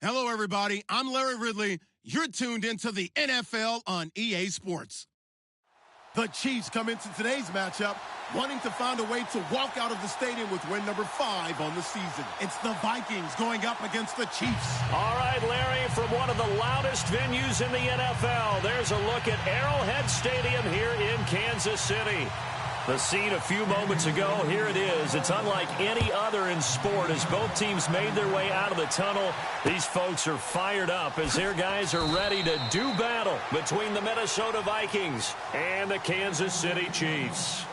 Hello, everybody. I'm Larry Ridley. You're tuned into the NFL on EA Sports. The Chiefs come into today's matchup wanting to find a way to walk out of the stadium with win number 5 on the season. It's the Vikings going up against the Chiefs. All right, Larry, from one of the loudest venues in the NFL, there's a look at Arrowhead Stadium here in Kansas City. The scene a few moments ago, here it is. It's unlike any other in sport as both teams made their way out of the tunnel. These folks are fired up as their guys are ready to do battle between the Minnesota Vikings and the Kansas City Chiefs.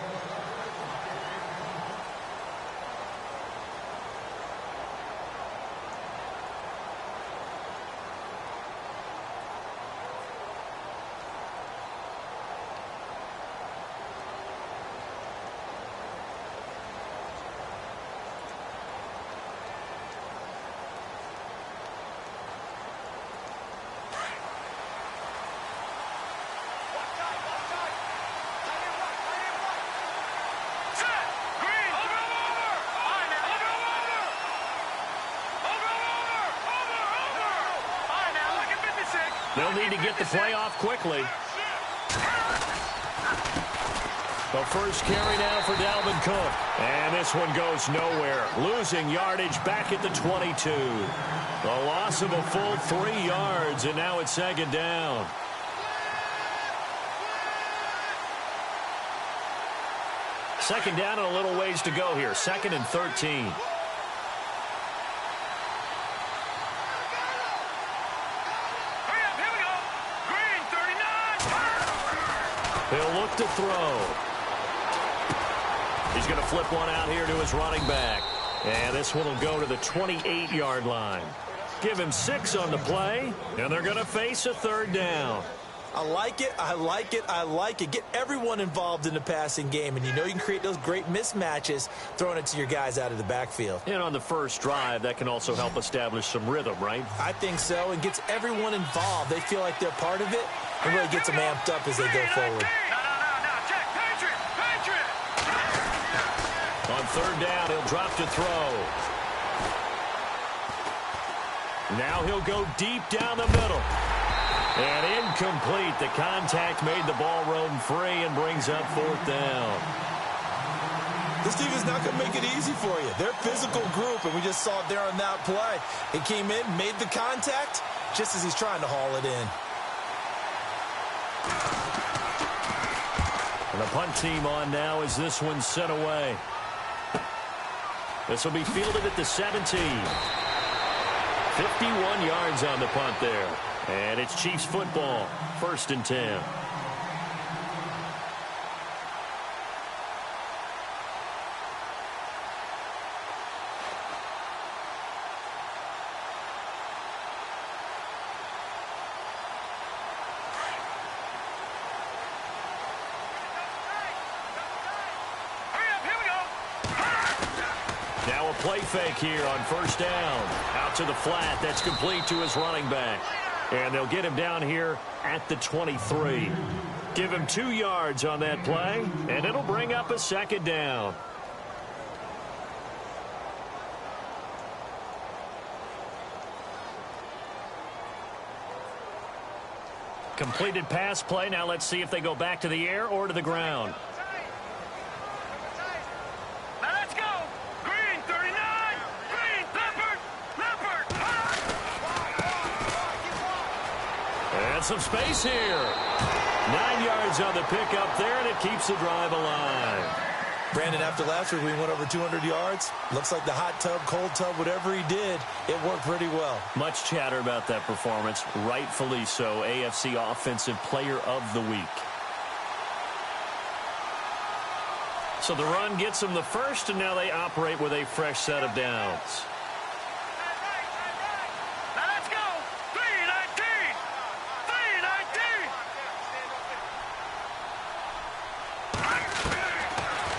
They'll need to get the play off quickly. The first carry now for Dalvin Cook. And this one goes nowhere. Losing yardage back at the 22. A loss of a full 3 yards, and now it's second down. Second down and a little ways to go here. 2nd and 13. He'll look to throw. He's going to flip one out here to his running back. And this one will go to the 28-yard line. Give him 6 on the play, and they're going to face a 3rd down. I like it, I like it, I like it. Get everyone involved in the passing game, and you know you can create those great mismatches throwing it to your guys out of the backfield. And on the first drive, that can also help establish some rhythm, right? I think so, and gets everyone involved. They feel like they're part of it, and really gets them amped up as they go forward. On 3rd down, he'll drop to throw. Now he'll go deep down the middle. And incomplete. The contact made the ball roam free and brings up 4th down. This team is not going to make it easy for you. They're a physical group, and we just saw it there on that play. He came in, made the contact, just as he's trying to haul it in. And the punt team on now as this one's sent away. This will be fielded at the 17. 51 yards on the punt there. And it's Chiefs football, 1st and 10. Now a play fake here on 1st down. Out to the flat. That's complete to his running back. And they'll get him down here at the 23. Give him 2 yards on that play, and it'll bring up a 2nd down. Completed pass play. Now let's see if they go back to the air or to the ground. Some space here. 9 yards on the pickup there, and it keeps the drive alive. Brandon, after last week, we went over 200 yards. Looks like the hot tub, cold tub, whatever he did, it worked pretty well. Much chatter about that performance. Rightfully so. AFC Offensive Player of the Week. So the run gets them the first, and now they operate with a fresh set of downs.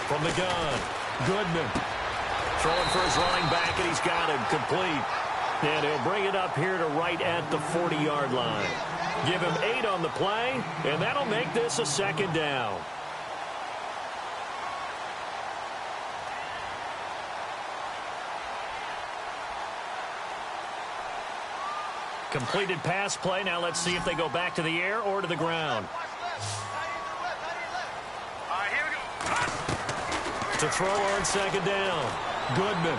From the gun, Goodman throwing for his running back, and he's got him complete. And he'll bring it up here to right at the 40-yard line. Give him 8 on the play, and that'll make this a 2nd down. Completed pass play. Now let's see if they go back to the air or to the ground. To throw on second down. Goodman.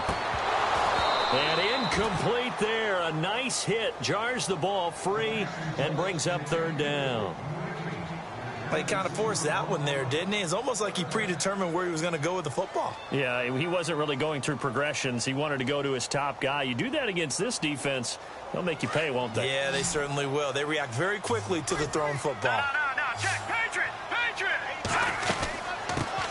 And incomplete there. A nice hit. Jars the ball free and brings up third down. He kind of forced that one there, didn't he? It's almost like he predetermined where he was going to go with the football. Yeah, he wasn't really going through progressions. He wanted to go to his top guy. You do that against this defense, they'll make you pay, won't they? Yeah, they certainly will. They react very quickly to the thrown football. No, check. Patriot.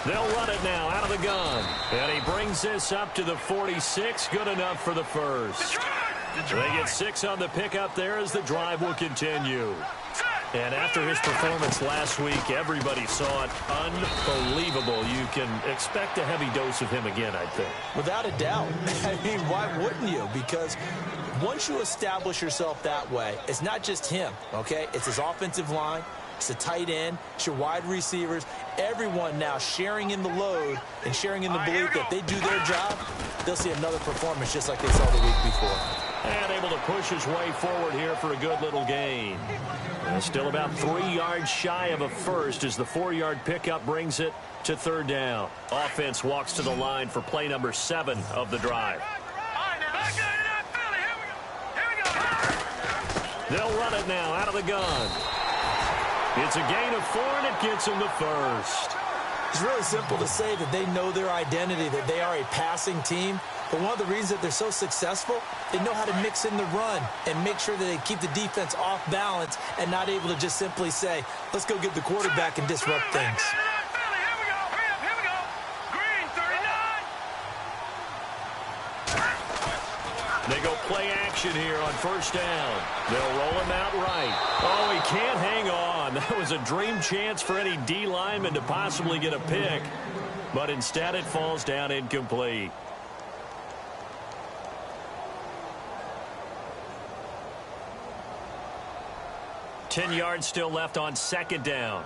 They'll run it now out of the gun. And he brings this up to the 46. Good enough for the first. They get 6 on the pickup there as the drive will continue. And after his performance last week, everybody saw it. Unbelievable. You can expect a heavy dose of him again, I think. Without a doubt. I mean, why wouldn't you? Because once you establish yourself that way, it's not just him, okay? It's his offensive line. It's the tight end. It's your wide receivers. Everyone now sharing in the load and sharing in the belief that they do their job, they'll see another performance just like they saw the week before. And able to push his way forward here for a good little gain. Still about 3 yards shy of a first as the 4-yard pickup brings it to third down. Offense walks to the line for play number 7 of the drive. They'll run it now out of the gun. It's a gain of 4, and it gets him the first. It's really simple to say that they know their identity, that they are a passing team. But one of the reasons that they're so successful, they know how to mix in the run and make sure that they keep the defense off balance and not able to just simply say, let's go get the quarterback and disrupt things. They go play action here on first down. They'll roll him out right. Oh, he can't hang on. That was a dream chance for any D lineman to possibly get a pick. But instead it falls down incomplete. Ten yards still left on second down.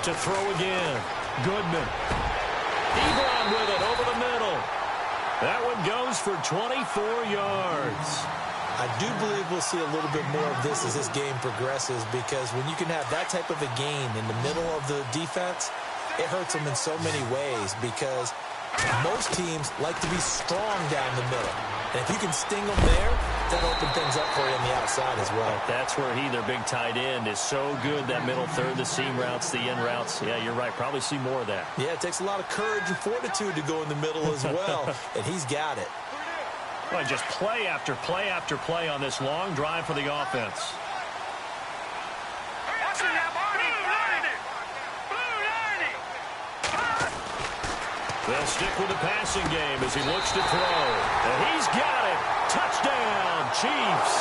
To throw again. Goodman. Ebron with it over the middle. That one goes for 24 yards. I do believe we'll see a little bit more of this as this game progresses, because when you can have that type of a gain in the middle of the defense, it hurts them in so many ways, because most teams like to be strong down the middle. And if you can sting them there, that'll open things up for you on the outside as well. That's where their big tight end, is so good. That middle third, the seam routes, the end routes. Yeah, you're right. Probably see more of that. Yeah, it takes a lot of courage and fortitude to go in the middle as well. And he's got it. Well, just play after play after play on this long drive for the offense. They'll stick with the passing game as he looks to throw. And he's got it. Touchdown, Chiefs.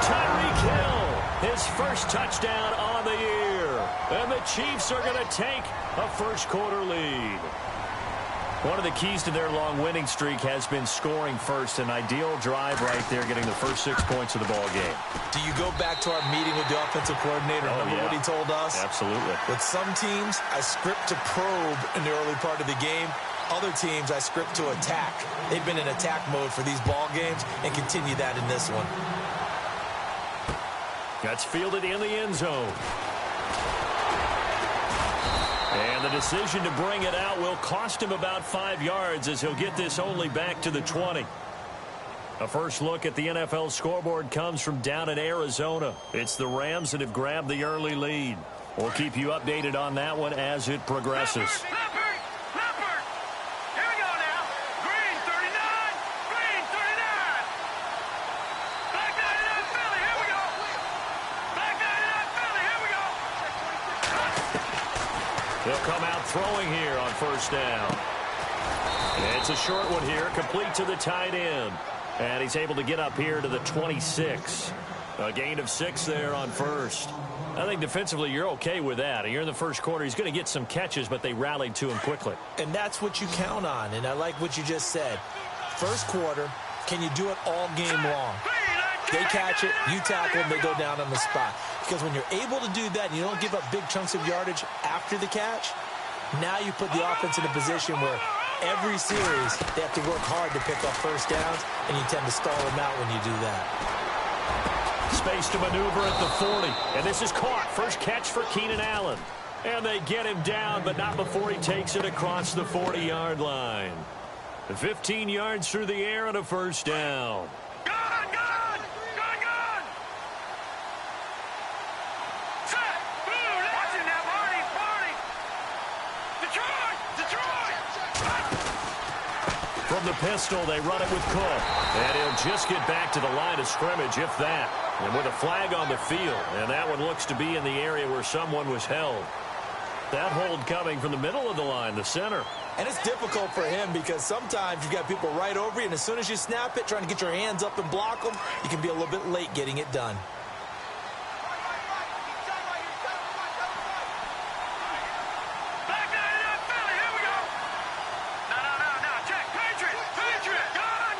Tyreek Hill, his first touchdown on the year. And the Chiefs are going to take a first-quarter lead. One of the keys to their long winning streak has been scoring first. An ideal drive right there, getting the first 6 points of the ball game. Do you go back to our meeting with the offensive coordinator? Remember what he told us? Absolutely. With some teams, I script to probe in the early part of the game. Other teams, I script to attack. They've been in attack mode for these ball games and continue that in this one. That's fielded in the end zone. And the decision to bring it out will cost him about 5 yards, as he'll get this only back to the 20. A first look at the NFL scoreboard comes from down in Arizona. It's the Rams that have grabbed the early lead. We'll keep you updated on that one as it progresses. They'll come out throwing here on first down. It's a short one here, complete to the tight end. And he's able to get up here to the 26. A gain of 6 there on first. I think defensively you're okay with that. You're in the first quarter. He's going to get some catches, but they rallied to him quickly. And that's what you count on, and I like what you just said. First quarter, can you do it all game long? They catch it, you tackle them, they go down on the spot. Because when you're able to do that and you don't give up big chunks of yardage after the catch, Now you put the offense in a position where every series they have to work hard to pick up first downs, and you tend to stall them out when you do that. Space to maneuver at the 40, and this is caught. First catch for Keenan Allen. And they get him down, but not before he takes it across the 40-yard line. 15 yards through the air and a first down. Gone! Set! Blue! Watching that, Marty! Detroit! From the pistol, they run it with Cook. And he'll just get back to the line of scrimmage, if that. And with a flag on the field, and that one looks to be in the area where someone was held. That hold coming from the middle of the line, the center. And it's difficult for him because sometimes you've got people right over you, and as soon as you snap it, trying to get your hands up and block them, you can be a little bit late getting it done. Back down to that Philly, here we go! No, check, Patriot! Gone!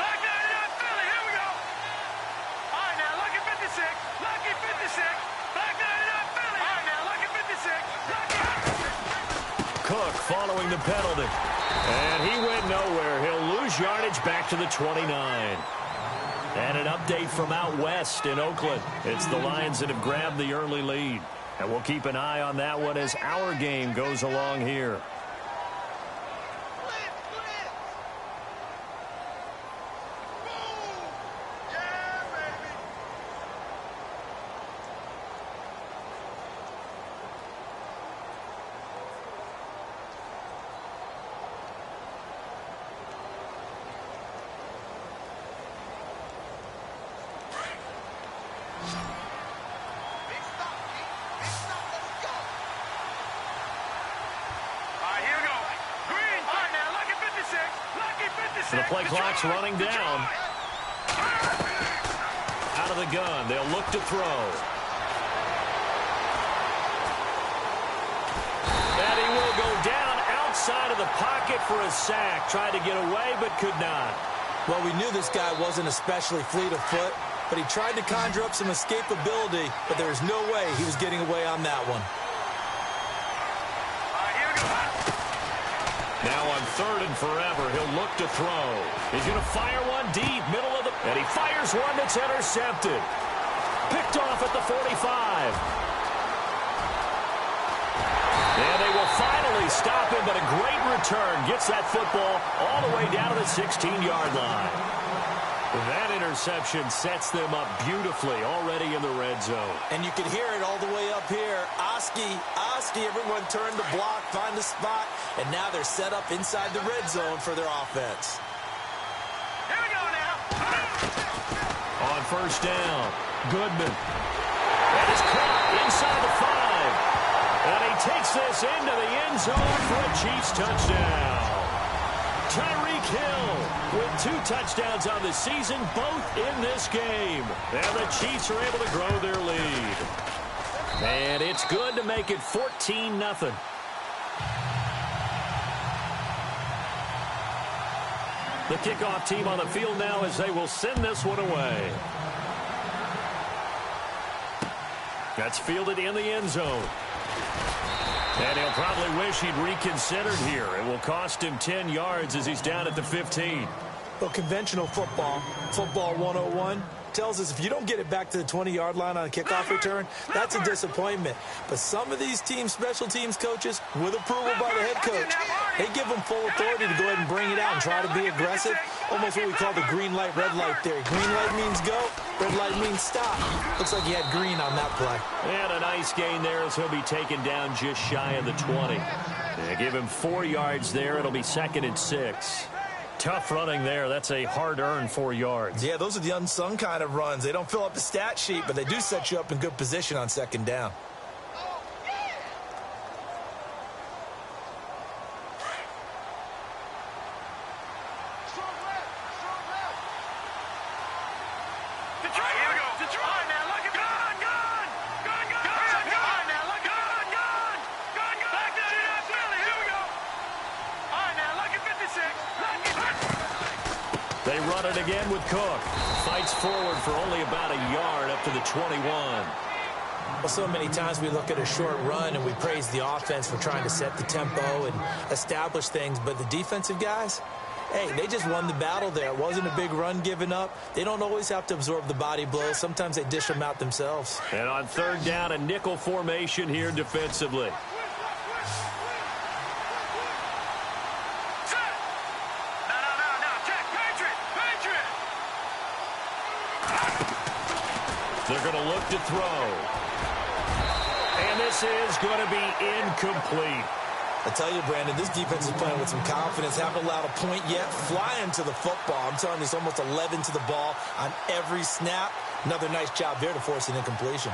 Back down to that Philly, here we go! All right, now, lucky 56! Back down to that Philly! All right, now, lucky 56! Cook following the penalty. And he went nowhere. He'll lose yardage back to the 29. And an update from out west in Oakland. It's the Lions that have grabbed the early lead. And we'll keep an eye on that one as our game goes along here. The play clock's running down. Out of the gun. They'll look to throw. And he will go down outside of the pocket for a sack. Tried to get away, but could not. Well, we knew this guy wasn't especially fleet of foot, but he tried to conjure up some escapability, but there was no way he was getting away on that one. Now on 3rd and forever, he'll look to throw. He's going to fire one deep, middle of the... And he fires one that's intercepted. Picked off at the 45. And they will finally stop him, but a great return. Gets that football all the way down to the 16-yard line. That interception sets them up beautifully already in the red zone. And you can hear it all the way up here. Oski, everyone turned the block, find the spot, and now they're set up inside the red zone for their offense. Here we go now. On first down, Goodman. And it's caught inside the 5. And he takes this into the end zone for a Chiefs touchdown. Tyreek Hill with 2 touchdowns on the season, both in this game. And the Chiefs are able to grow their lead. And it's good to make it 14-0. The kickoff team on the field now as they will send this one away. That's fielded in the end zone. And he'll probably wish he'd reconsidered here. It will cost him 10 yards as he's down at the 15. Well, conventional football 101, tells us if you don't get it back to the 20-yard line on a kickoff return, that's a disappointment. But some of these teams, special teams coaches, with approval by the head coach, they give them full authority to go ahead and bring it out and try to be aggressive. Almost what we call the green light, red light theory. Green light means go, red light means stop. Looks like he had green on that play. And a nice gain there as he'll be taken down just shy of the 20. They give him 4 yards there. It'll be 2nd and 6. Tough running there. That's a hard-earned 4 yards. Yeah, those are the unsung kind of runs. They don't fill up the stat sheet, but they do set you up in good position on 2nd down. They run it again with Cook. Fights forward for only about a yard up to the 21. Well, so many times we look at a short run and we praise the offense for trying to set the tempo and establish things, but the defensive guys, hey, they just won the battle there. It wasn't a big run given up. They don't always have to absorb the body blows. Sometimes they dish them out themselves. And on third down, a nickel formation here defensively. They're going to look to throw. And this is going to be incomplete. I tell you, Brandon, this defense is playing with some confidence. Haven't allowed a point yet. Flying to the football. I'm telling you, it's almost 11 to the ball on every snap. Another nice job there to force an incompletion.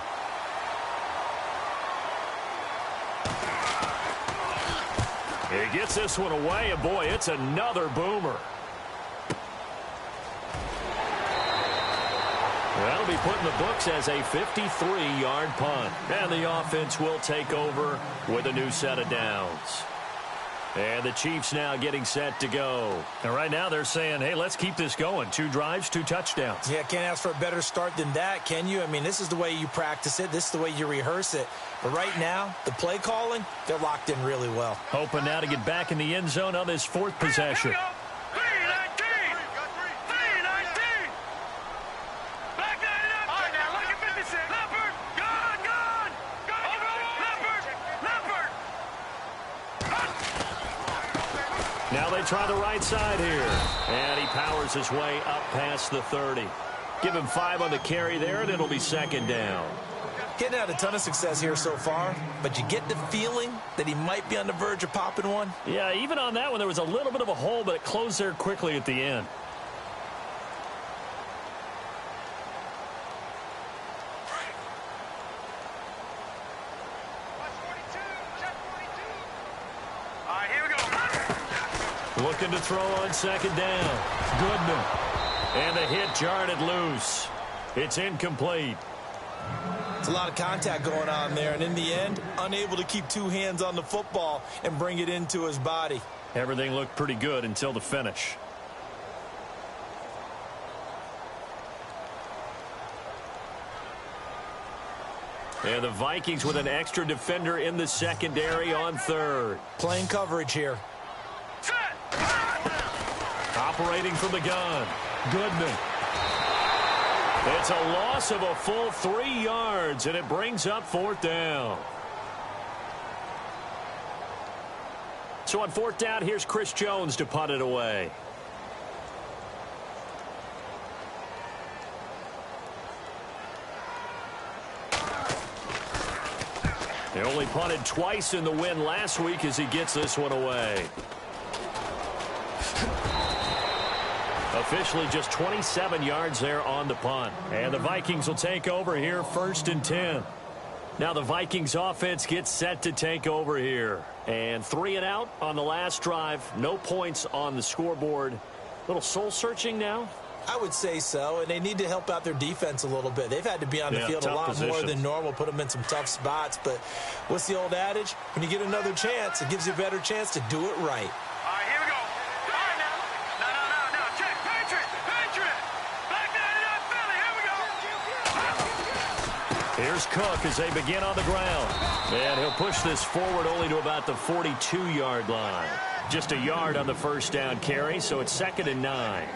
He gets this one away, and boy, it's another boomer. That'll be put in the books as a 53-yard punt. And the offense will take over with a new set of downs. And the Chiefs now getting set to go. And right now they're saying, hey, let's keep this going. 2 drives, 2 touchdowns. Yeah, can't ask for a better start than that, can you? I mean, this is the way you practice it. This is the way you rehearse it. But right now, the play calling, they're locked in really well. Hoping now to get back in the end zone on this 4th possession. Now they try the right side here. And he powers his way up past the 30. Give him 5 on the carry there, and it'll be 2nd down. Getting had a ton of success here so far, but you get the feeling that he might be on the verge of popping one. Yeah, even on that one, there was a little bit of a hole, but it closed there quickly at the end. Looking to throw on 2nd down. Goodman. And the hit jarred it loose. It's incomplete. It's a lot of contact going on there, and in the end, unable to keep 2 hands on the football and bring it into his body. Everything looked pretty good until the finish. And the Vikings with an extra defender in the secondary on 3rd. Playing coverage here. Operating from the gun. Goodman. It's a loss of a full 3 yards, and it brings up 4th down. So on 4th down, here's Chris Jones to punt it away. They only punted twice in the win last week as he gets this one away. Officially just 27 yards there on the punt. And the Vikings will take over here 1st and 10. Now the Vikings offense gets set to take over here. And 3 and out on the last drive. No points on the scoreboard. A little soul-searching now? I would say so, and they need to help out their defense a little bit. They've had to be on the field a lot more than normal, put them in some tough spots. But what's the old adage? When you get another chance, it gives you a better chance to do it right. Here's Cook as they begin on the ground. And he'll push this forward only to about the 42-yard line. Just a yard on the 1st down carry, so it's 2nd and 9.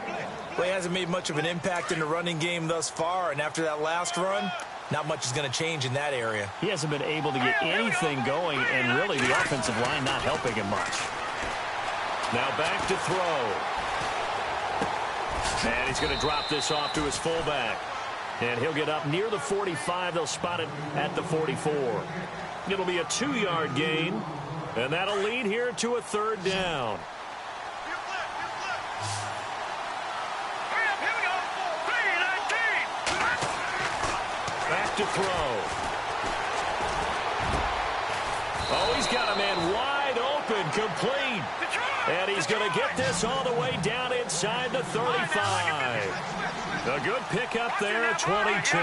Well, he hasn't made much of an impact in the running game thus far, and after that last run, not much is going to change in that area. He hasn't been able to get anything going, and really the offensive line not helping him much. Now back to throw. And he's going to drop this off to his fullback. And he'll get up near the 45. They'll spot it at the 44. It'll be a 2-yard gain, and that'll lead here to a 3rd down. Back to throw. Oh, he's got a man wide open, complete. And he's going to get this all the way down inside the 35. A good pickup there at 22.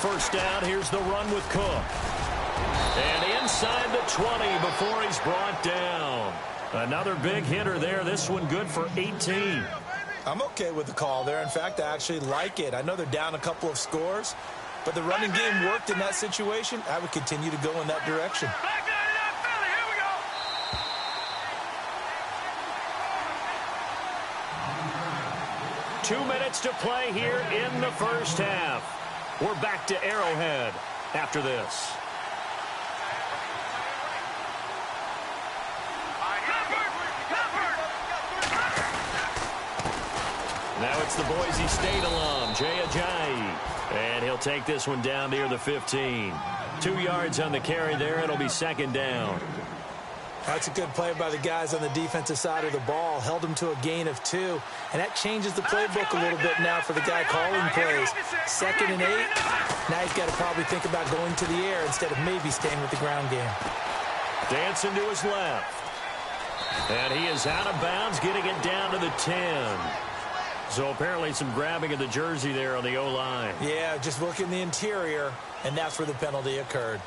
First down, here's the run with Cook. And inside the 20 before he's brought down. Another big hitter there. This one good for 18. I'm okay with the call there. In fact, I actually like it. I know they're down a couple of scores, but the running game worked in that situation. I would continue to go in that direction. Back 99 Philly, here we go. 2 minutes to play here in the first half. We're back to Arrowhead after this. Now it's the Boise State alum, Jay Ajayi. And he'll take this one down near the 15. 2 yards on the carry there. It'll be second down. That's a good play by the guys on the defensive side of the ball. Held them to a gain of 2. And that changes the playbook a little bit now for the guy calling plays. 2nd and 8. Now he's got to probably think about going to the air instead of maybe staying with the ground game. Dancing to his left. And he is out of bounds, getting it down to the 10. So apparently some grabbing of the jersey there on the O-line. Yeah, just look in the interior, and that's where the penalty occurred.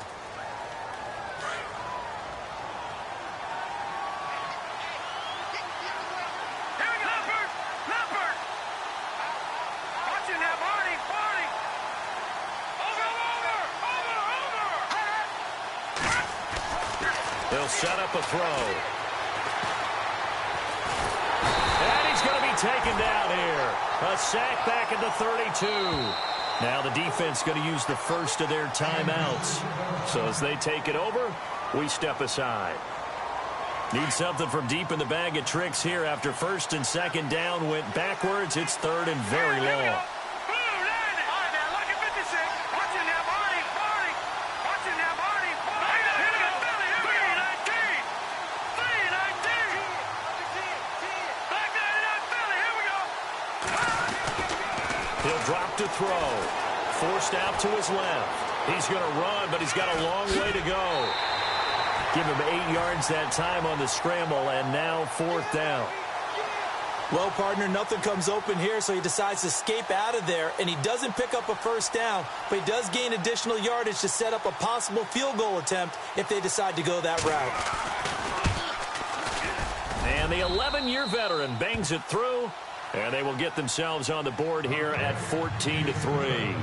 They'll set up a throw. And he's going to be taken down here. A sack back at the 32. Now the defense going to use the first of their timeouts. So as they take it over, we step aside. Need something from deep in the bag of tricks here after 1st and 2nd down went backwards. It's 3rd and very long. He'll drop to throw. Forced out to his left. He's going to run, but he's got a long way to go. Give him 8 yards that time on the scramble, and now 4th down. Well, partner, nothing comes open here, so he decides to escape out of there, and he doesn't pick up a 1st down, but he does gain additional yardage to set up a possible field goal attempt if they decide to go that route. And the 11-year veteran bangs it through. And they will get themselves on the board here at 14-3.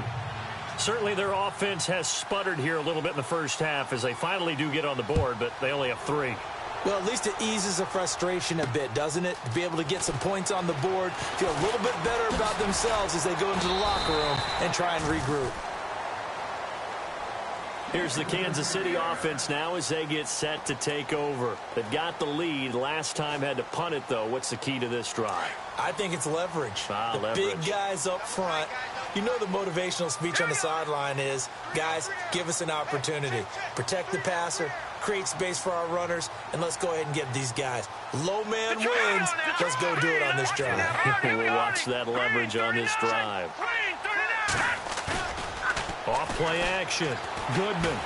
Certainly their offense has sputtered here a little bit in the first half as they finally do get on the board, but they only have 3. Well, at least it eases the frustration a bit, doesn't it? To be able to get some points on the board, feel a little bit better about themselves as they go into the locker room and try and regroup. Here's the Kansas City offense now as they get set to take over. They've got the lead. Last time had to punt it, though. What's the key to this drive? I think it's leverage. The big guys up front. You know the motivational speech on the sideline is, guys, give us an opportunity. Protect the passer, create space for our runners, and let's go ahead and get these guys. Low man wins. Let's go do it on this drive. We'll watch that leverage on this drive. Off play action. Goodman.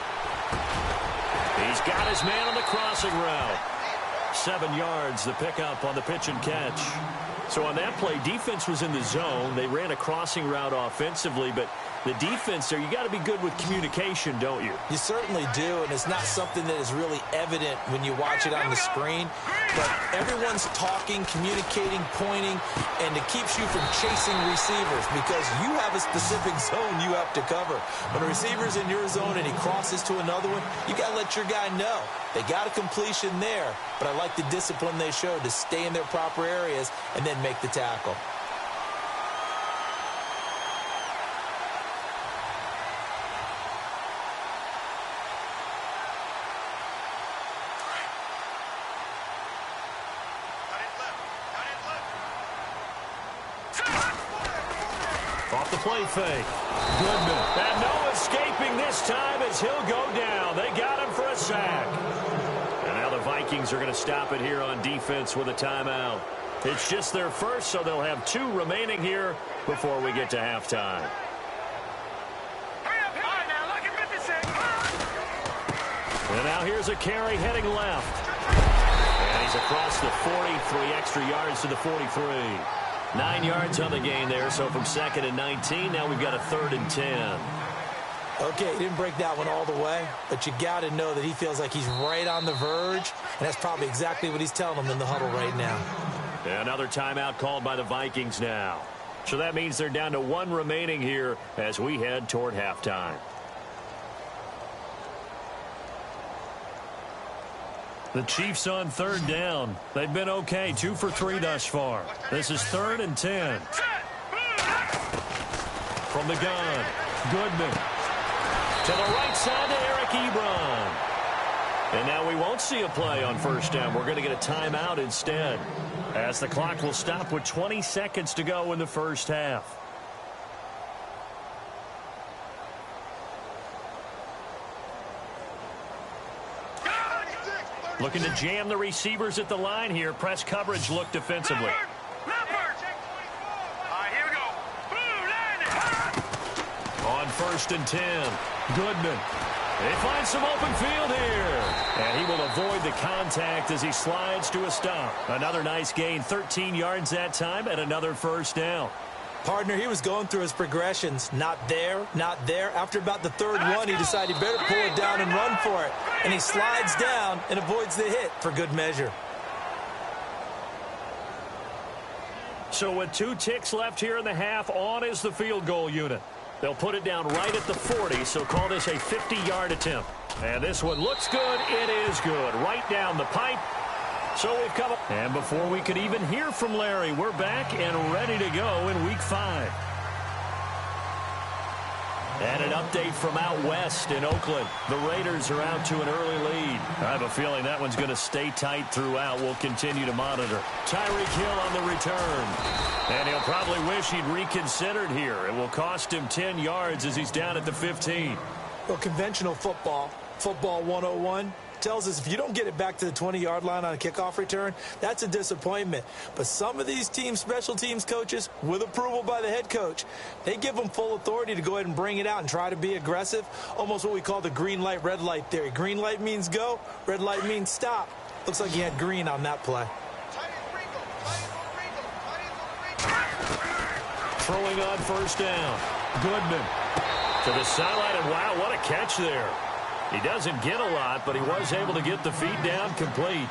He's got his man on the crossing route. 7 yards, the pickup on the pitch and catch. So on that play, defense was in the zone. They ran a crossing route offensively, but the defense there, you got to be good with communication, don't you? You certainly do, and it's not something that is really evident when you watch it on the screen. But everyone's talking, communicating, pointing, and it keeps you from chasing receivers because you have a specific zone you have to cover. When a receiver's in your zone and he crosses to another one, you got to let your guy know. They got a completion there, but I like the discipline they showed to stay in their proper areas and then make the tackle. Off the play fake. Goodman. And no escaping this time as he'll go down. They got him for a sack. And now the Vikings are going to stop it here on defense with a timeout. It's just their first, so they'll have 2 remaining here before we get to halftime. And now here's a carry heading left. And he's across the 43 extra yards to the 43. 9 yards on the gain there, so from 2nd and 19, now we've got a 3rd and 10. Okay, he didn't break that one all the way, but you got to know that he feels like he's right on the verge, and that's probably exactly what he's telling them in the huddle right now. Another timeout called by the Vikings now. So that means they're down to one remaining here as we head toward halftime. The Chiefs on third down. They've been okay, 2 for 3 thus far. This is 3rd and 10. From the gun, Goodman. To the right side to Eric Ebron. And now we won't see a play on first down. We're going to get a timeout instead, as the clock will stop with 20 seconds to go in the first half. Looking to jam the receivers at the line here. Press coverage look defensively. On 1st and 10, Goodman. They find some open field here. And he will avoid the contact as he slides to a stop. Another nice gain, 13 yards that time, and another first down. Partner, he was going through his progressions. Not there, not there. After about the 3rd one, he decided he better pull it down and run for it. And he slides down and avoids the hit for good measure. So with 2 ticks left here in the half, on is the field goal unit. They'll put it down right at the 40, so call this a 50-yard attempt. And this one looks good. It is good. Right down the pipe. So we've come up. And before we could even hear from Larry, we're back and ready to go in Week 5. And an update from out west in Oakland. The Raiders are out to an early lead. I have a feeling that one's going to stay tight throughout. We'll continue to monitor. Tyreek Hill on the return. And he'll probably wish he'd reconsidered here. It will cost him 10 yards as he's down at the 15. Well, conventional football 101, tells us if you don't get it back to the 20-yard line on a kickoff return, that's a disappointment. But some of these teams, special teams coaches, with approval by the head coach, they give them full authority to go ahead and bring it out and try to be aggressive, almost what we call the green light, red light theory. Green light means go, red light means stop. Looks like he had green on that play. Throwing on first down. Goodman to the sideline, and wow, what a catch there. He doesn't get a lot, but he was able to get the feet down complete.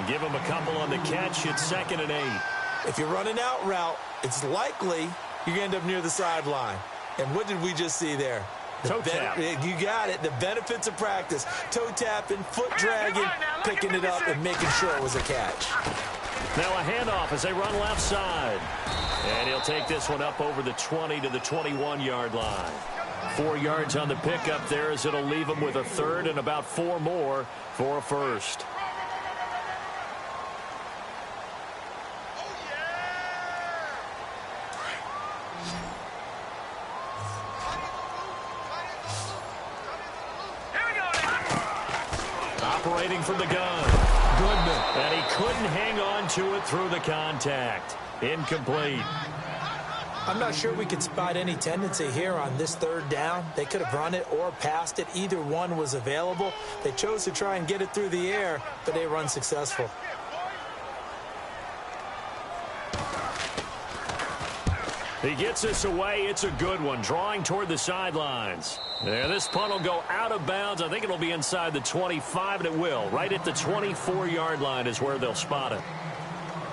Give him a couple on the catch. It's 2nd and 8. If you run an out route, it's likely you're going to end up near the sideline. And what did we just see there? Toe tap. You got it. The benefits of practice. Toe tapping, foot dragging, picking it up, and making sure it was a catch. Now a handoff as they run left side. And he'll take this one up over the 20 to the 21-yard line. 4 yards on the pickup there as it'll leave him with a 3rd and about 4 more for a first. Operating from the gun. Goodman. And he couldn't hang on to it through the contact. Incomplete. I'm not sure we could spot any tendency here on this 3rd down. They could have run it or passed it. Either one was available. They chose to try and get it through the air, but they were unsuccessful. He gets this away. It's a good one. Drawing toward the sidelines. Yeah, this punt will go out of bounds. I think it'll be inside the 25, and it will. Right at the 24-yard line is where they'll spot it.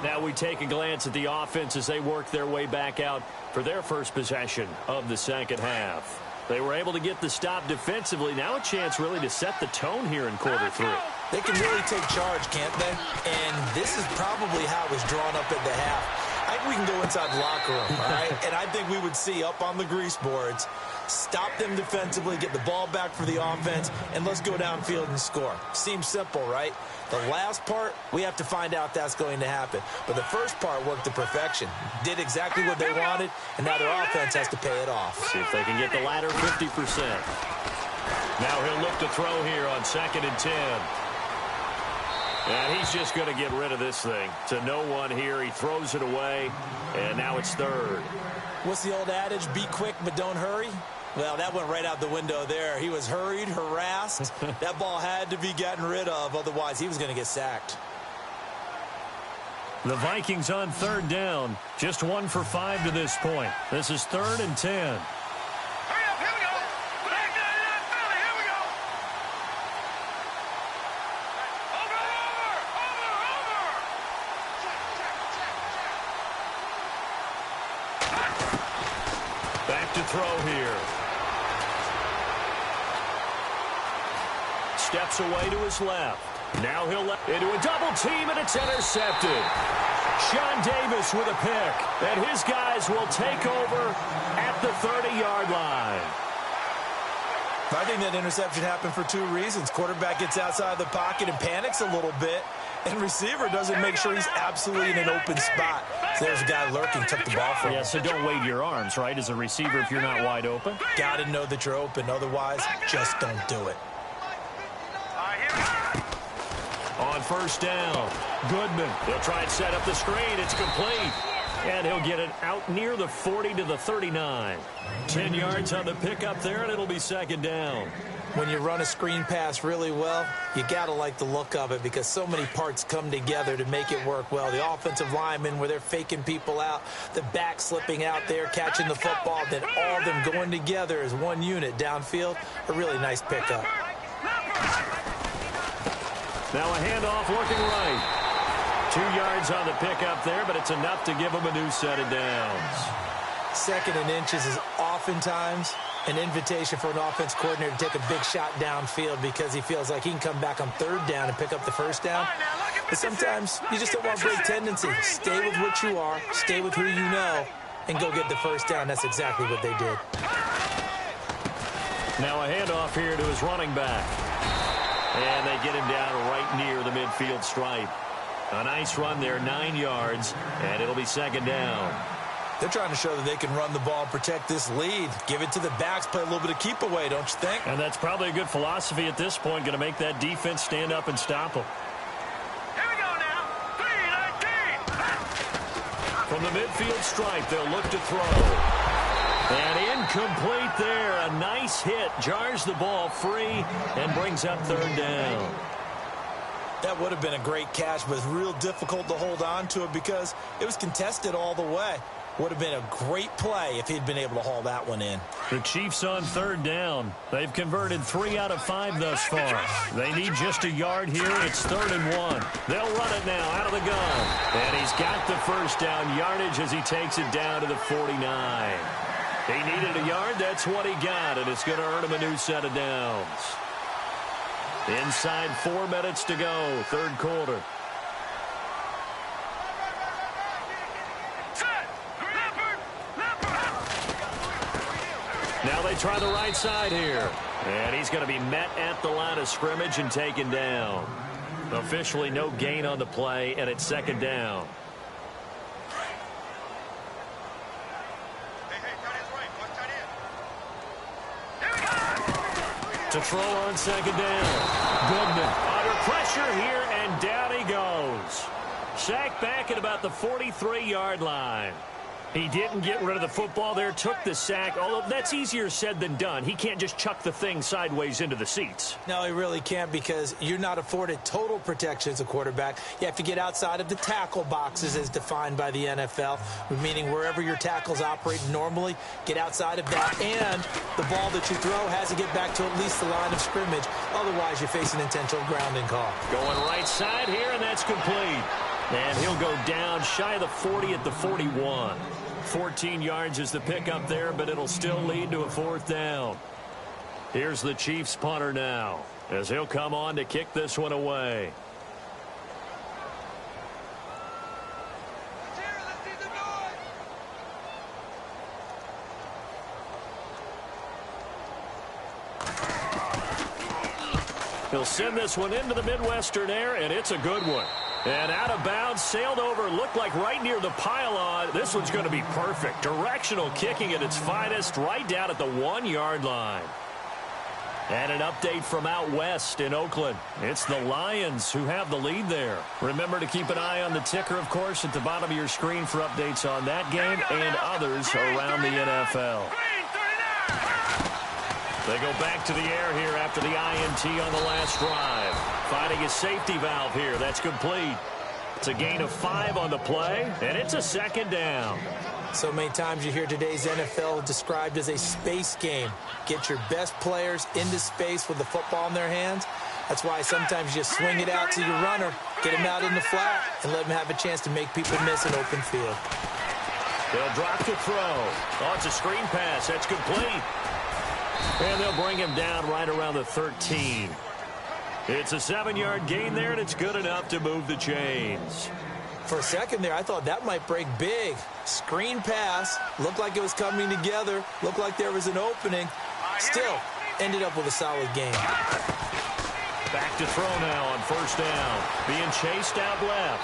Now we take a glance at the offense as they work their way back out for their first possession of the 2nd half. They were able to get the stop defensively. Now a chance really to set the tone here in quarter 3. They can really take charge, can't they? And this is probably how it was drawn up at the half. I think we can go inside the locker room, all right? And I think we would see up on the grease boards, stop them defensively, get the ball back for the offense, and let's go downfield and score. Seems simple, right? The last part, we have to find out if that's going to happen. But the first part worked to perfection. Did exactly what they wanted, and now their offense has to pay it off. See if they can get the latter 50%. Now he'll look to throw here on 2nd and 10. And he's just going to get rid of this thing. To no one here. He throws it away, and now it's 3rd. What's the old adage? Be quick, but don't hurry. Well, that went right out the window there. He was hurried, harassed. That ball had to be gotten rid of. Otherwise, he was going to get sacked. The Vikings on 3rd down. Just 1 for 5 to this point. This is 3rd and 10. to throw here. Steps away to his left. Now he'll let into a double team, and it's intercepted. Sean Davis with a pick, and his guys will take over at the 30-yard line. I think that interception happened for two reasons. Quarterback gets outside the pocket and panics a little bit, and receiver doesn't make sure he's absolutely in an open spot. So there's a guy lurking, took the ball from him. Yeah, so don't wave your arms, right, as a receiver if you're not wide open. Got to know that you're open. Otherwise, just don't do it. On first down, Goodman. He'll try and set up the screen. It's complete. And he'll get it out near the 40 to the 39. 10 yards on the pickup there, and it'll be second down. When you run a screen pass really well, you got to like the look of it because so many parts come together to make it work well. The offensive linemen, where they're faking people out, the back slipping out there, catching the football, then all of them going together as one unit downfield. A really nice pickup. Now a handoff looking right. 2 yards on the pickup there, but it's enough to give him a new set of downs. 2nd and inches is oftentimes an invitation for an offense coordinator to take a big shot downfield because he feels like he can come back on 3rd down and pick up the 1st down. But sometimes you just don't want to break tendency. Stay with what you are, stay with who you know, and go get the 1st down. That's exactly what they did. Now a handoff here to his running back. And they get him down right near the midfield stripe. A nice run there, 9 yards, and it'll be second down. They're trying to show that they can run the ball and protect this lead. Give it to the backs, play a little bit of keep away, don't you think? And that's probably a good philosophy at this point, going to make that defense stand up and stop them. Here we go now. 3-19. From the midfield stripe, they'll look to throw. And incomplete there. A nice hit. Jars the ball free and brings up 3rd down. That would have been a great catch, but it's real difficult to hold on to it because it was contested all the way. Would have been a great play if he'd been able to haul that one in. The Chiefs on 3rd down. They've converted 3 out of 5 thus far. They need just a yard here. It's 3rd and 1. They'll run it now out of the gun. And he's got the 1st down yardage as he takes it down to the 49. He needed a yard. That's what he got, and it's going to earn him a new set of downs. Inside 4 minutes to go, 3rd quarter. Now they try the right side here. And he's going to be met at the line of scrimmage and taken down. Officially no gain on the play, and it's second down. To throw on second down. Goodman under pressure here, and down he goes. Sacked back at about the 43-yard line. He didn't get rid of the football there, took the sack, although that's easier said than done. He can't just chuck the thing sideways into the seats. No, he really can't because you're not afforded total protection as a quarterback. You have to get outside of the tackle boxes as defined by the NFL, meaning wherever your tackles operate normally, get outside of that, and the ball that you throw has to get back to at least the line of scrimmage. Otherwise, you face an intentional grounding call. Going right side here, and that's complete. And he'll go down shy of the 40 at the 41. 14 yards is the pickup there, but it'll still lead to a 4th down. Here's the Chiefs punter now, as he'll come on to kick this one away. He'll send this one into the Midwestern air, and it's a good one. And out of bounds, sailed over, looked like right near the pylon. This one's going to be perfect. Directional kicking at its finest, right down at the 1-yard line. And an update from out west in Oakland. It's the Lions who have the lead there. Remember to keep an eye on the ticker, of course, at the bottom of your screen for updates on that game and others around the NFL. They go back to the air here after the INT on the last drive. Finding a safety valve here. That's complete. It's a gain of 5 on the play, and it's a second down. So many times you hear today's NFL described as a space game. Get your best players into space with the football in their hands. That's why sometimes you swing it out to your runner, get him out in the flat, and let him have a chance to make people miss an open field. They'll drop to throw. Oh, it's a screen pass. That's complete. And they'll bring him down right around the 13. It's a 7-yard gain there, and it's good enough to move the chains. For a second there, I thought that might break big. Screen pass. Looked like it was coming together. Looked like there was an opening. Still, ended up with a solid game. Back to throw now on first down. Being chased out left.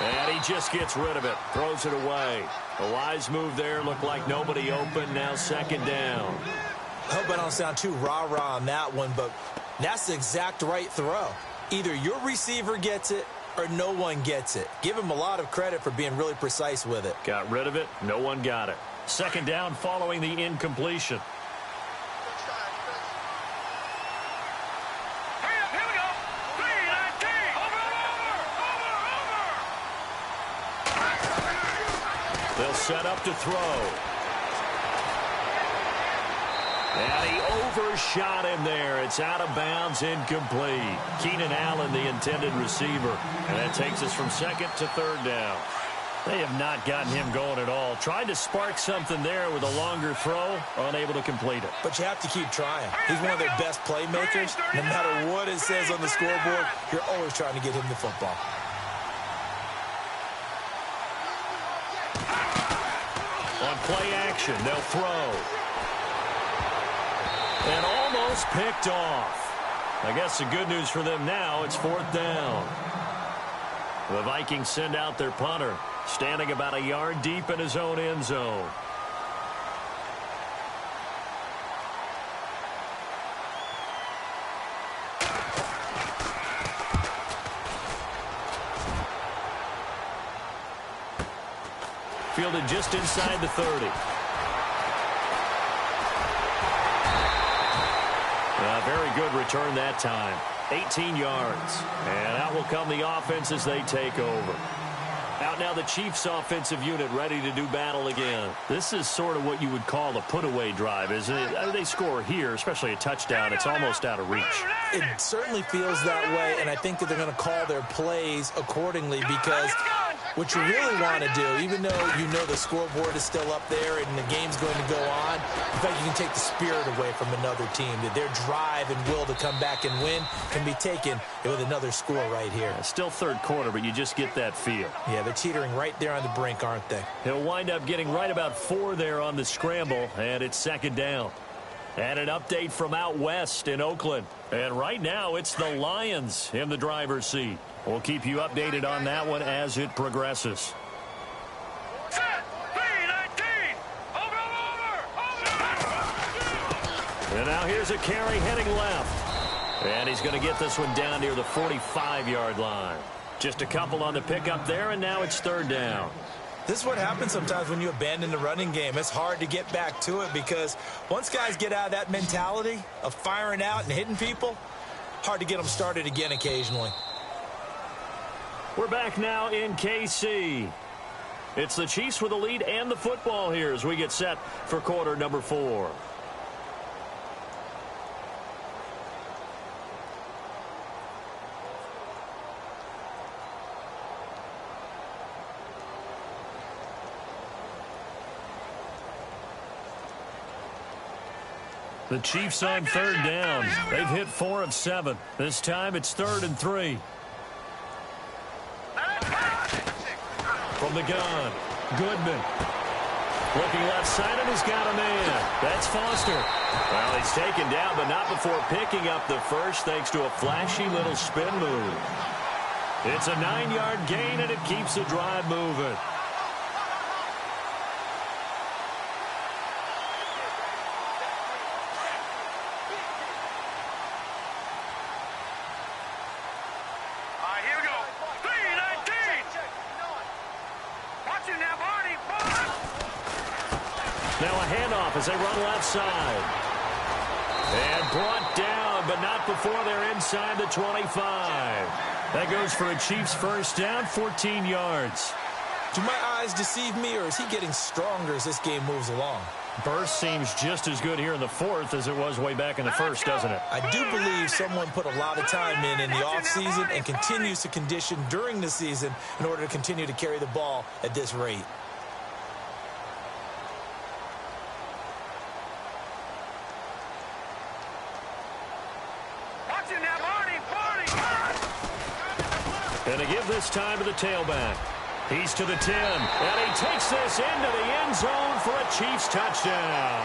And he just gets rid of it. Throws it away. A wise move there. Looked like nobody open. Now second down. I hope I don't sound too rah-rah on that one, but that's the exact right throw. Either your receiver gets it or no one gets it. Give him a lot of credit for being really precise with it. Got rid of it. No one got it. Second down following the incompletion. They'll set up to throw. And he overshot him there. It's out of bounds, incomplete. Keenan Allen, the intended receiver. And that takes us from second to third down. They have not gotten him going at all. Tried to spark something there with a longer throw, unable to complete it. But you have to keep trying. He's one of their best playmakers. No matter what it says on the scoreboard, you're always trying to get him the football. On play action, they'll throw. And almost picked off. I guess the good news for them now, it's fourth down. The Vikings send out their punter, standing about a yard deep in his own end zone. Fielded just inside the 30. Very good return that time. 18 yards. And out will come the offense as they take over. Out now the Chiefs offensive unit ready to do battle again. This is sort of what you would call a put-away drive, isn't it? They score here, especially a touchdown. It's almost out of reach. It certainly feels that way, and I think that they're going to call their plays accordingly because what you really want to do, even though you know the scoreboard is still up there and the game's going to go on, in fact, you can take the spirit away from another team. That their drive and will to come back and win can be taken with another score right here. Still third quarter, but you just get that feel. Yeah, they're teetering right there on the brink, aren't they? He'll wind up getting right about 4 there on the scramble, and it's second down. And an update from out west in Oakland. And right now, it's the Lions in the driver's seat. We'll keep you updated on that one as it progresses. Set, 3-19. Over. And now here's a carry heading left. And he's going to get this one down near the 45-yard line. Just a couple on the pickup there, and now it's third down. This is what happens sometimes when you abandon the running game. It's hard to get back to it because once guys get out of that mentality of firing out and hitting people, hard to get them started again occasionally. We're back now in KC. It's the Chiefs with the lead and the football here as we get set for quarter number 4. The Chiefs on third down. They've hit 4 of 7. This time it's 3rd and 3. From the gun, Goodman. Looking left side, and he's got a man. That's Foster. Well, he's taken down, but not before picking up the first thanks to a flashy little spin move. It's a 9-yard gain, and it keeps the drive moving. Now a handoff as they run left side. And brought down, but not before they're inside the 25. That goes for a Chiefs first down, 14 yards. Do my eyes deceive me, or is he getting stronger as this game moves along? Burst seems just as good here in the 4th as it was way back in the 1st, doesn't it? I do believe someone put a lot of time in the offseason and continues to condition during the season in order to continue to carry the ball at this rate. And to give this time to the tailback. He's to the 10, and he takes this into the end zone for a Chiefs touchdown.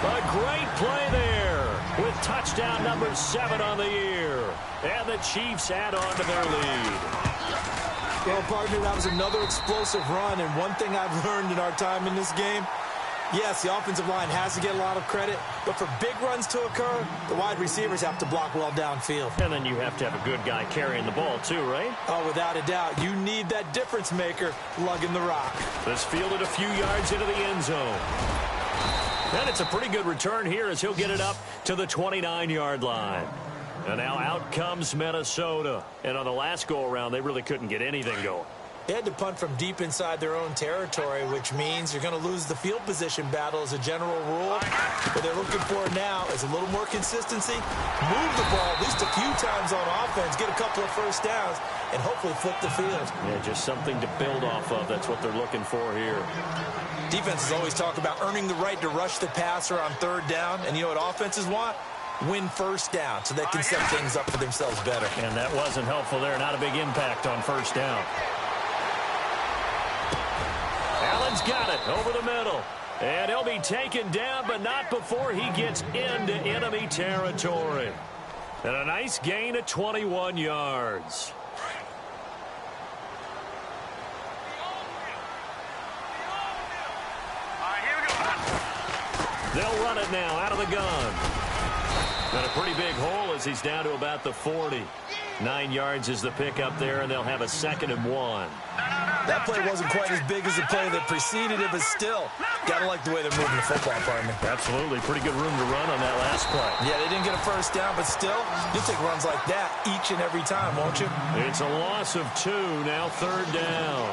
A great play there with touchdown number 7 on the year. And the Chiefs add on to their lead. Well, partner, that was another explosive run, and one thing I've learned in our time in this game, yes, the offensive line has to get a lot of credit, but for big runs to occur, the wide receivers have to block well downfield. And then you have to have a good guy carrying the ball too, right? Oh, without a doubt. You need that difference maker lugging the rock. This fielded a few yards into the end zone. And it's a pretty good return here as he'll get it up to the 29-yard line. And now out comes Minnesota. And on the last go-around, they really couldn't get anything going. They had to punt from deep inside their own territory, which means you're going to lose the field position battle as a general rule. What they're looking for now is a little more consistency, move the ball at least a few times on offense, get a couple of first downs, and hopefully flip the field. Yeah, just something to build off of. That's what they're looking for here. Defenses always talk about earning the right to rush the passer on third down, and you know what offenses want? Win first down so they can set things up for themselves better. And that wasn't helpful there. Not a big impact on first down. Allen's got it over the middle. And he'll be taken down, but not before he gets into enemy territory. And a nice gain of 21 yards. They'll run it now out of the gun. Got a pretty big hole as he's down to about the 40. 9 yards is the pickup there, and they'll have a 2nd and 1. That play wasn't quite as big as the play that preceded it, but still, gotta like the way they're moving the football, partner. Absolutely. Pretty good room to run on that last play. Yeah, they didn't get a first down, but still, you'll take runs like that each and every time, won't you? It's a loss of 2, now 3rd down.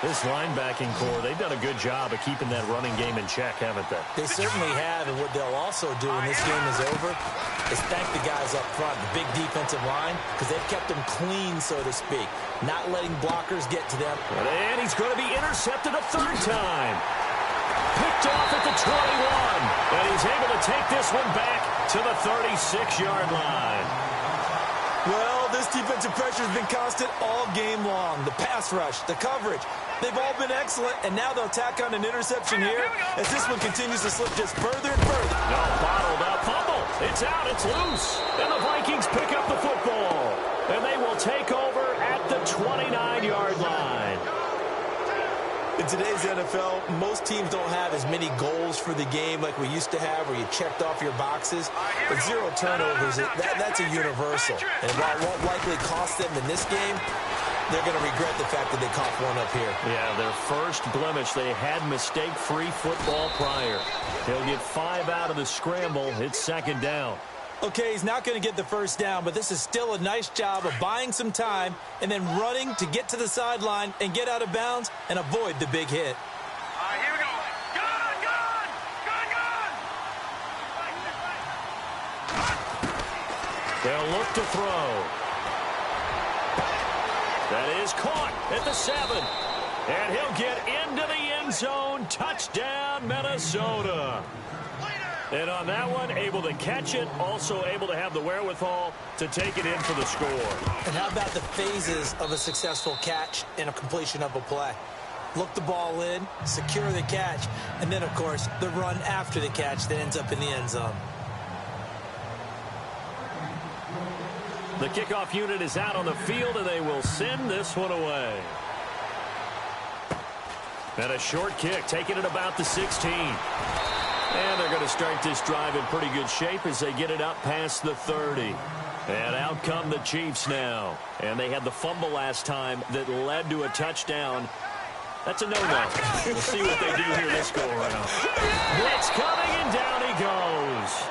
This linebacking core, they've done a good job of keeping that running game in check, haven't they? They certainly have, and what they'll also do when this game is over is thank the guys up front, the big defensive line, because they've kept them clean, so to speak, not letting blockers get to them. And he's going to be intercepted a 3rd time. Picked off at the 21, and he's able to take this one back to the 36-yard line. Well, this defensive pressure has been constant all game long. The pass rush, the coverage, they've all been excellent, and now they'll tack on an interception here as this one continues to slip just further and further. No, bottled up, fumble. It's out, it's loose. And the Vikings pick up the football. And they will take over at the 29-yard line. In today's NFL, most teams don't have as many goals for the game like we used to have where you checked off your boxes. But 0 turnovers, that's a universal. And while it won't likely cost them in this game, they're going to regret the fact that they caught one up here. Yeah, their first blemish. They had mistake-free football prior. He'll get 5 out of the scramble. It's 2nd down. Okay, he's not going to get the first down, but this is still a nice job of buying some time and then running to get to the sideline and get out of bounds and avoid the big hit. Here we go. Gun! They'll look to throw. That is caught at the 7. And he'll get into the end zone. Touchdown, Minnesota. And on that one, able to catch it, also able to have the wherewithal to take it in for the score. And how about the phases of a successful catch and a completion of a play? Look the ball in, secure the catch, and then, of course, the run after the catch that ends up in the end zone. The kickoff unit is out on the field, and they will send this one away. And a short kick, taking it about the 16. And they're going to start this drive in pretty good shape as they get it up past the 30. And out come the Chiefs now. And they had the fumble last time that led to a touchdown. That's a no-no. We'll see what they do here this go-around. Blitz coming, and down he goes.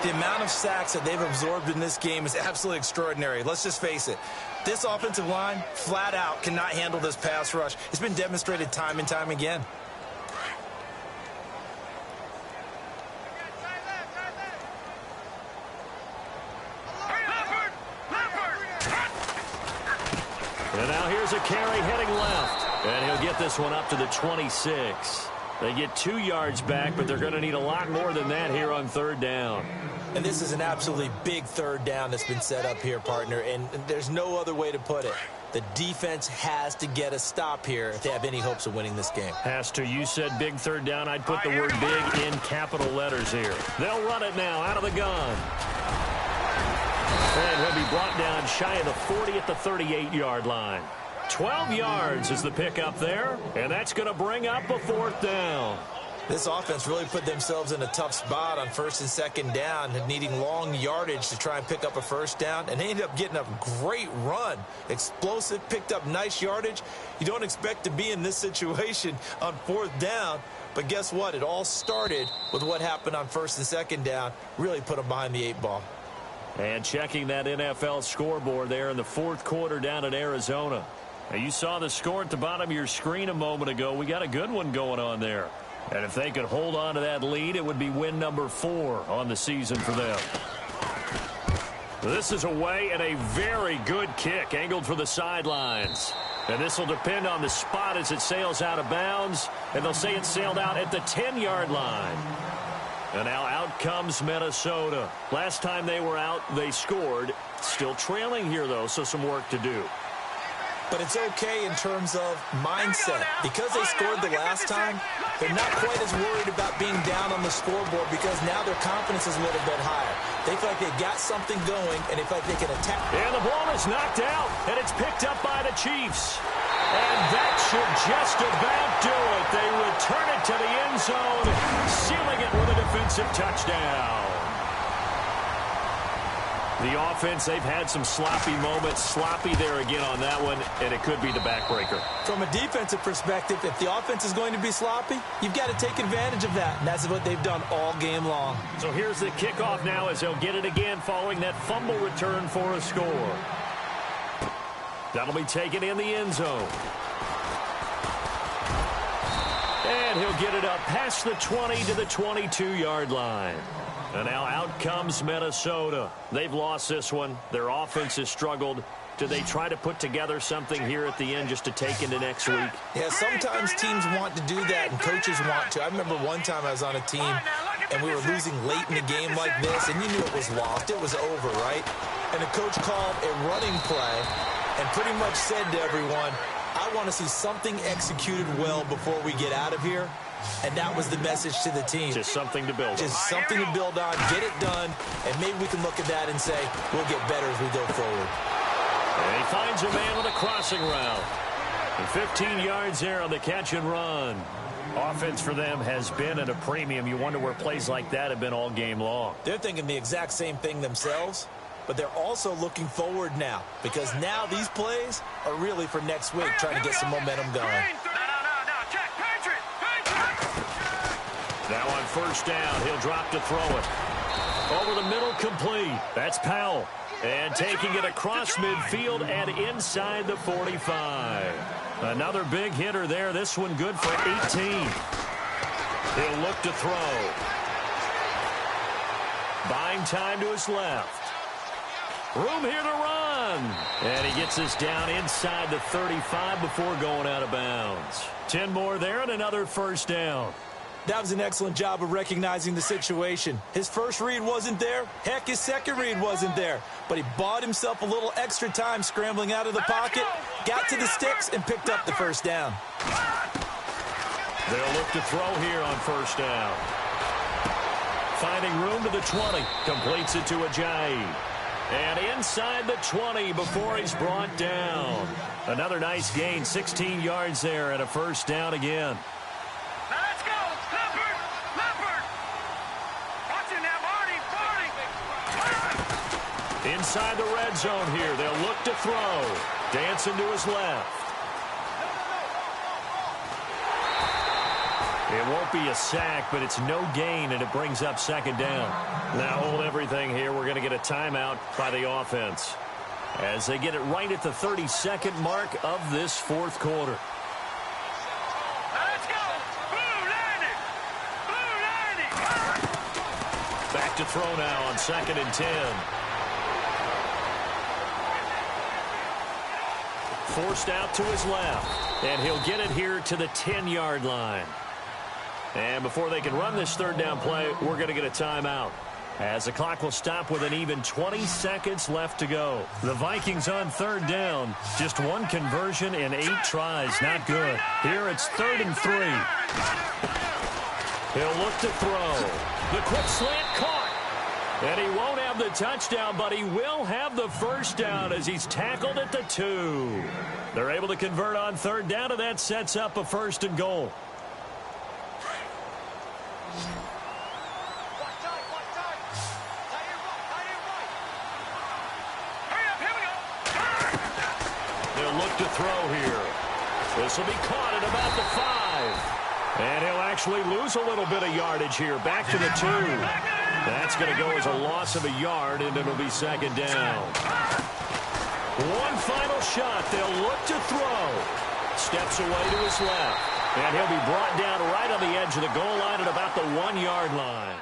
The amount of sacks that they've absorbed in this game is absolutely extraordinary. Let's just face it. This offensive line, flat out, cannot handle this pass rush. It's been demonstrated time and time again. And now here's a carry heading left. And he'll get this one up to the 26. They get 2 yards back, but they're going to need a lot more than that here on third down. And this is an absolutely big third down that's been set up here, partner, and there's no other way to put it. The defense has to get a stop here if they have any hopes of winning this game. Has to. You said big third down. I'd put the word big in capital letters here. They'll run it now out of the gun. And he'll be brought down shy of the 40 at the 38-yard line. 12 yards is the pickup there, and that's going to bring up a fourth down. This offense really put themselves in a tough spot on first and second down, needing long yardage to try and pick up a first down, and they ended up getting a great run. Explosive, picked up nice yardage. You don't expect to be in this situation on fourth down, but guess what? It all started with what happened on first and second down. Really put them behind the 8 ball. And checking that NFL scoreboard there in the fourth quarter down in Arizona. Now, you saw the score at the bottom of your screen a moment ago. We got a good one going on there. And if they could hold on to that lead, it would be win number 4 on the season for them. This is away and a very good kick angled for the sidelines. And this will depend on the spot as it sails out of bounds. And they'll say it sailed out at the 10-yard line. And now out comes Minnesota. Last time they were out, they scored. Still trailing here, though, so some work to do. But it's okay in terms of mindset. Because they scored the last time, they're not quite as worried about being down on the scoreboard because now their confidence is a little bit higher. They feel like they got something going, and they feel like they can attack. And the ball is knocked out, and it's picked up by the Chiefs. And that should just about do it. They return it to the end zone, sealing it with a defensive touchdown. The offense, they've had some sloppy moments. Sloppy there again on that one, and it could be the backbreaker. From a defensive perspective, if the offense is going to be sloppy, you've got to take advantage of that, and that's what they've done all game long. So here's the kickoff now as they'll get it again following that fumble return for a score. That'll be taken in the end zone. And he'll get it up past the 20 to the 22-yard line. And now out comes Minnesota. They've lost this one. Their offense has struggled. Do they try to put together something here at the end just to take into next week? Yeah, sometimes teams want to do that and coaches want to. I remember one time I was on a team and we were losing late in the game like this, and you knew it was lost. It was over, right? And the coach called a running play and pretty much said to everyone, I want to see something executed well before we get out of here. And that was the message to the team. Just something to build on. Just something to build on, get it done, and maybe we can look at that and say, we'll get better as we go forward. And he finds a man with a crossing route. And 15 yards there on the catch and run. Offense for them has been at a premium. You wonder where plays like that have been all game long. They're thinking the exact same thing themselves, but they're also looking forward now because now these plays are really for next week, trying to get some momentum going. Now on first down, he'll drop to throw it. Over the middle, complete. That's Powell. And taking it across midfield and inside the 45. Another big hitter there. This one good for 18. He'll look to throw. Buying time to his left. Room here to run. And he gets this down inside the 35 before going out of bounds. 10 more there and another first down. That was an excellent job of recognizing the situation. His first read wasn't there. Heck, his second read wasn't there. But he bought himself a little extra time scrambling out of the pocket, got to the sticks, and picked up the first down. They'll look to throw here on first down. Finding room to the 20. Completes it to Ajayi. And inside the 20 before he's brought down. Another nice gain, 16 yards there and a first down again. Inside the red zone here. They'll look to throw. Dancing to his left. It won't be a sack, but it's no gain, and it brings up second down. Now hold everything here. We're going to get a timeout by the offense as they get it right at the 32nd mark of this fourth quarter. Let's go. Blue 90. Blue 90. Back to throw now on 2nd and 10. Forced out to his left, and he'll get it here to the 10-yard line. And before they can run this third down play, we're going to get a timeout, as the clock will stop with an even 20 seconds left to go. The Vikings on third down. Just one conversion in 8 tries. Not good. Here it's 3rd and 3. He'll look to throw. The quick slant caught. And he won't have the touchdown, but he will have the first down as he's tackled at the 2. They're able to convert on third down, and that sets up a 1st and goal. To throw here. This will be caught at about the 5. And he'll actually lose a little bit of yardage here. Back to the 2. That's going to go as a loss of a yard, and it'll be 2nd down. One final shot. They'll look to throw. Steps away to his left. And he'll be brought down right on the edge of the goal line at about the 1-yard line.